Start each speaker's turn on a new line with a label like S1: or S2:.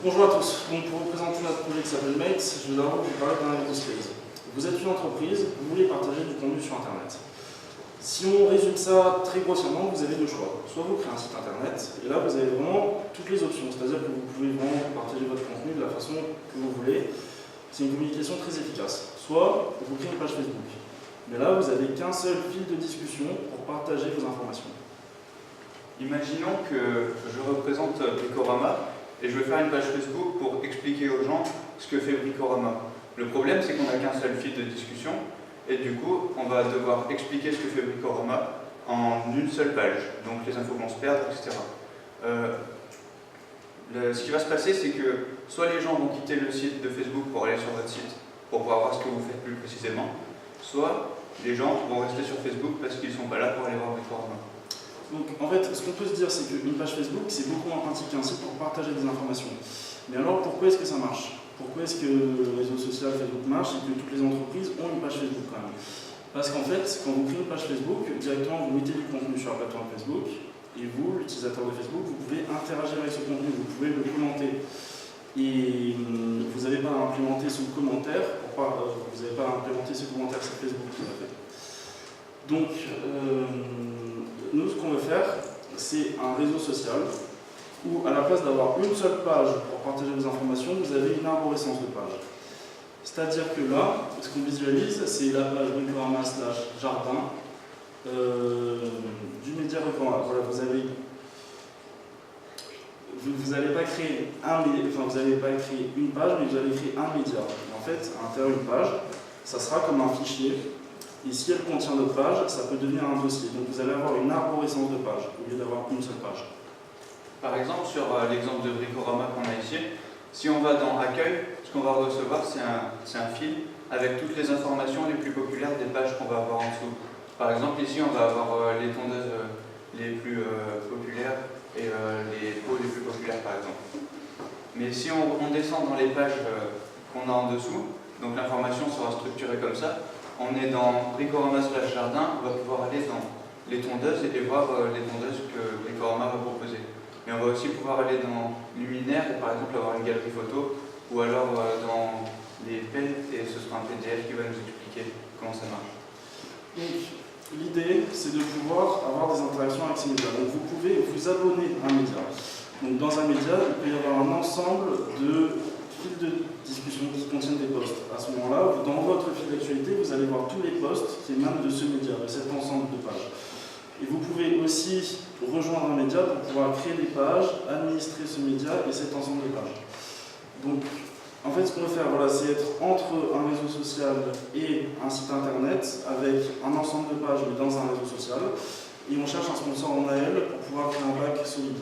S1: Bonjour à tous. Donc, pour vous présenter notre projet qui s'appelle Mates, je vais d'abord vous parler d'un use case. Vous êtes une entreprise, vous voulez partager du contenu sur Internet. Si on résume ça très grossièrement, vous avez deux choix. Soit vous créez un site Internet, et là vous avez vraiment toutes les options, c'est-à-dire que vous pouvez vraiment partager votre contenu de la façon que vous voulez. C'est une communication très efficace. Soit vous créez une page Facebook. Mais là, vous n'avez qu'un seul fil de discussion pour partager vos informations.
S2: Imaginons que je représente Bricorama et je veux faire une page Facebook pour expliquer aux gens ce que fait Bricorama. Le problème, c'est qu'on n'a qu'un seul fil de discussion et du coup, on va devoir expliquer ce que fait Bricorama en une seule page. Donc les infos vont se perdre, etc. Ce qui va se passer, c'est que soit les gens vont quitter le site de Facebook pour aller sur votre site pour pouvoir voir ce que vous faites plus précisément, soit les gens vont rester sur Facebook parce qu'ils ne sont pas là pour aller voir Bricorama.
S1: Donc en fait, ce qu'on peut se dire, c'est qu'une page Facebook, c'est beaucoup moins pratique qu'un site pour partager des informations. Mais alors, pourquoi est-ce que ça marche? Pourquoi est-ce que le réseau social Facebook marche et que toutes les entreprises ont une page Facebook quand même? Parce qu'en fait, quand vous créez une page Facebook, directement vous mettez du contenu sur la plateforme Facebook et vous, l'utilisateur de Facebook, vous pouvez interagir avec ce contenu, vous pouvez le commenter. Et vous n'avez pas à implémenter ce commentaire, vous n'avez pas à implémenter ce commentaire sur Facebook qui l'a fait. Donc, nous, ce qu'on veut faire, c'est un réseau social où, à la place d'avoir une seule page pour partager vos informations, vous avez une arborescence de pages. C'est-à-dire que là, ce qu'on visualise, c'est la page Bricorama/jardin du média Bricorama. Voilà, vous n'allez pas créer une page, mais vous allez créer un média. Et en fait, à l'intérieur d'une page, ça sera comme un fichier. Et si elle contient d'autres pages, ça peut devenir un dossier. Donc vous allez avoir une arborescence de pages, au lieu d'avoir une seule page.
S2: Par exemple, sur l'exemple de Bricorama qu'on a ici, si on va dans Accueil, ce qu'on va recevoir, c'est un fil avec toutes les informations les plus populaires des pages qu'on va avoir en dessous. Par exemple, ici, on va avoir les tondeuses les plus populaires et les pots les plus populaires, par exemple. Mais si on descend dans les pages qu'on a en dessous, donc l'information sera structurée comme ça, on est dans Bricorama/jardin, on va pouvoir aller dans les tondeuses et voir les tondeuses que Bricorama va proposer. Mais on va aussi pouvoir aller dans Luminaire et par exemple avoir une galerie photo ou alors dans les pelles et ce sera un PDF qui va nous expliquer comment ça marche.
S1: Donc l'idée c'est de pouvoir avoir des interactions avec ces médias. Donc vous pouvez vous abonner à un média. Donc dans un média, il peut y avoir un ensemble de fils de discussion qui contiennent des posts. À ce moment-là, dans votre fil d'actualité, vous allez voir tous les posts qui émanent de ce média, de cet ensemble de pages. Et vous pouvez aussi rejoindre un média pour pouvoir créer des pages, administrer ce média et cet ensemble de pages. Donc, en fait, ce qu'on veut faire, voilà, c'est être entre un réseau social et un site internet avec un ensemble de pages, mais dans un réseau social. Et on cherche un sponsor en AL pour pouvoir créer un pack solide.